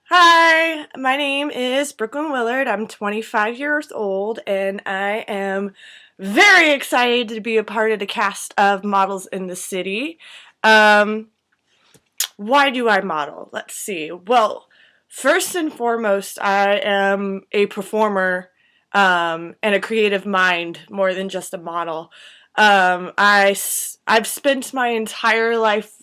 Hi, my name is Brooklyn Willard. I'm 25 years old and I am very excited to be a part of the cast of Models in the City. Um, why do I model? Let's see. Well, first and foremost, I am a performer and a creative mind more than just a model. I've spent my entire life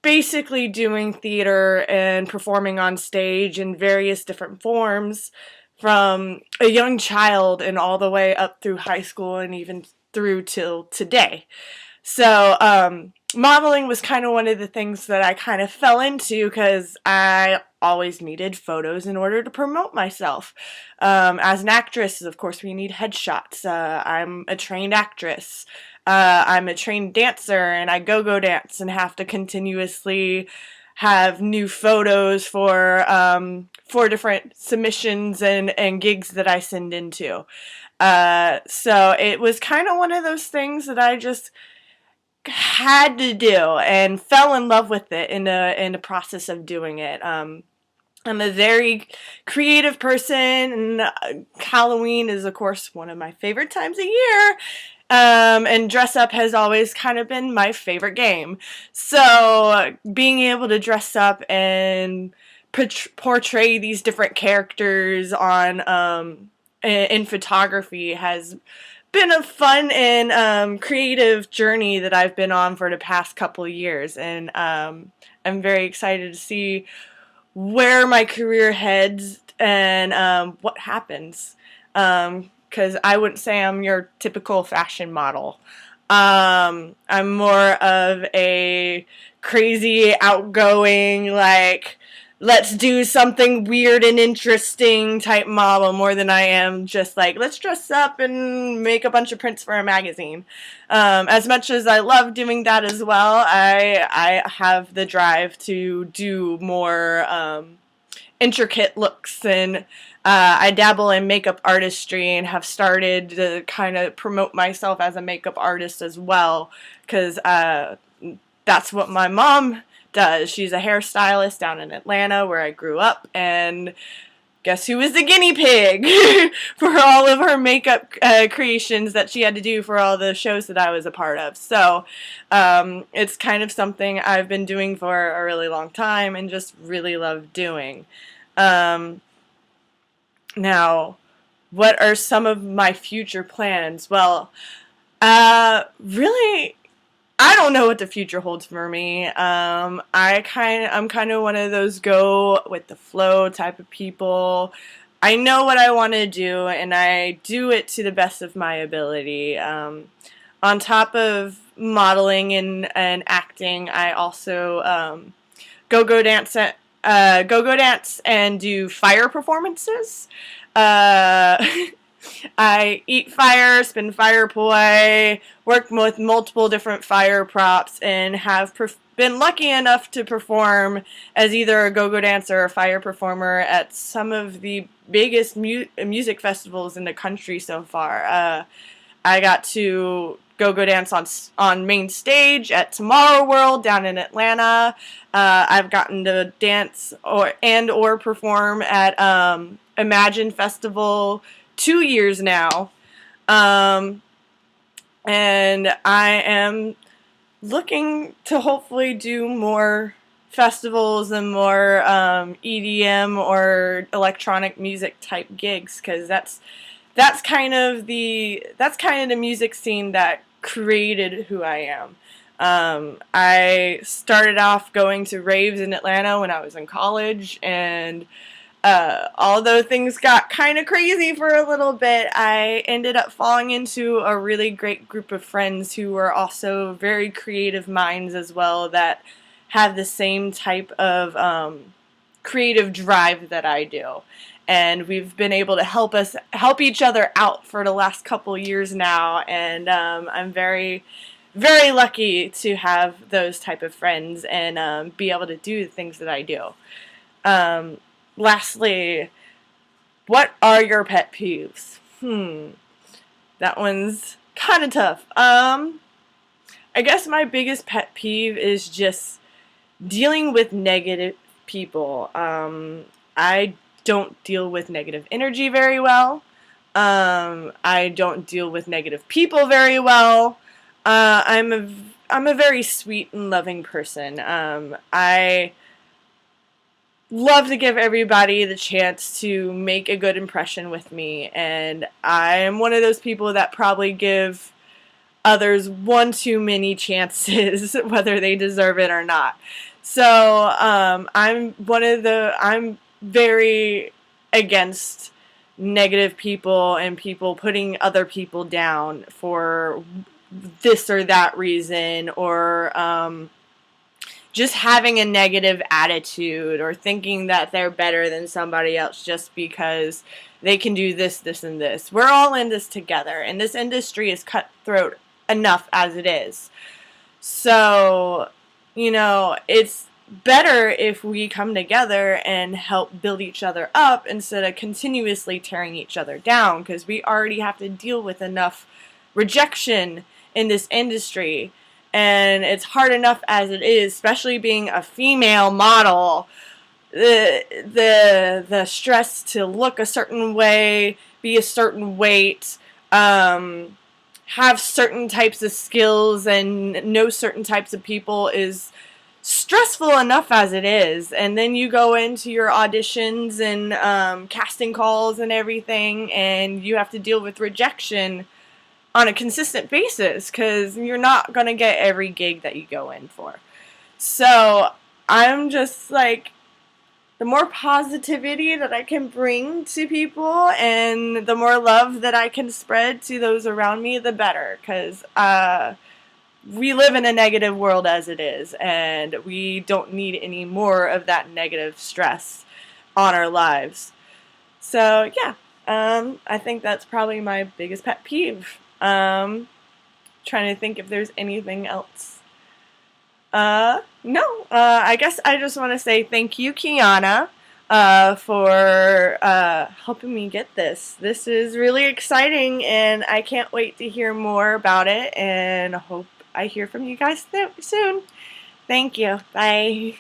basically doing theater and performing on stage in various different forms from a young child and all the way up through high school and even through till today. So, modeling was kind of one of the things that I kind of fell into because I always needed photos in order to promote myself. As an actress, of course, we need headshots. I'm a trained actress. I'm a trained dancer, and I go-go dance and have to continuously have new photos for different submissions and gigs that I send into. So it was kind of one of those things that I just had to do and fell in love with it in the process of doing it. I'm a very creative person, and Halloween is, of course, one of my favorite times a year. And dress up has always kind of been my favorite game. So, being able to dress up and portray these different characters in photography has been a fun and creative journey that I've been on for the past couple of years, and I'm very excited to see where my career heads and what happens. Because I wouldn't say I'm your typical fashion model. I'm more of a crazy, outgoing, like, let's do something weird and interesting type model more than I am just like, let's dress up and make a bunch of prints for a magazine. As much as I love doing that as well, I have the drive to do more intricate looks, and I dabble in makeup artistry and have started to kind of promote myself as a makeup artist as well, because that's what my mom does. She's a hairstylist down in Atlanta where I grew up, and guess who was the guinea pig for all of her makeup creations that she had to do for all the shows that I was a part of. So it's kind of something I've been doing for a really long time and just really love doing. Um, Now, what are some of my future plans? Well, really, I don't know what the future holds for me. I'm kind of one of those go with the flow type of people. I know what I want to do, and I do it to the best of my ability. On top of modeling and acting, I also go-go dance go-go dance and do fire performances. Uh, I eat fire, spin fire poi, work with multiple different fire props, and have been lucky enough to perform as either a go-go dancer or a fire performer at some of the biggest music festivals in the country so far. I got to go dance on main stage at Tomorrow World down in Atlanta. I've gotten to dance or perform at Imagine Festival 2 years now. Um, and I am looking to hopefully do more festivals and more EDM or electronic music type gigs, because that's kind of the music scene that created who I am. I started off going to raves in Atlanta when I was in college, and although things got kind of crazy for a little bit, I ended up falling into a really great group of friends who were also very creative minds as well, that have the same type of creative drive that I do. And we've been able to help each other out for the last couple years now, and I'm very, very lucky to have those type of friends and be able to do the things that I do. Um, Lastly, what are your pet peeves? That one's kind of tough. I guess my biggest pet peeve is just dealing with negative people. I don't deal with negative energy very well. I don't deal with negative people very well. I'm a very sweet and loving person. I love to give everybody the chance to make a good impression with me, and I am one of those people that probably give others one too many chances, whether they deserve it or not. So I'm very against negative people and people putting other people down for this or that reason, or just having a negative attitude, or thinking that they're better than somebody else just because they can do this, this, and this. We're all in this together, and this industry is cutthroat enough as it is. So, it's better if we come together and help build each other up instead of continuously tearing each other down, because we already have to deal with enough rejection in this industry. And it's hard enough as it is, especially being a female model. The stress to look a certain way, be a certain weight, have certain types of skills, and know certain types of people is stressful enough as it is. And then you go into your auditions and casting calls and everything, and you have to deal with rejection on a consistent basis, because you're not going to get every gig that you go in for. So I'm just like, the more positivity that I can bring to people and the more love that I can spread to those around me, the better, because we live in a negative world as it is, and we don't need any more of that negative stress on our lives. So yeah, I think that's probably my biggest pet peeve. Trying to think if there's anything else. No, I guess I just want to say thank you, Kiana, for helping me get this. This is really exciting, and I can't wait to hear more about it, and hope I hear from you guys soon. Thank you. Bye.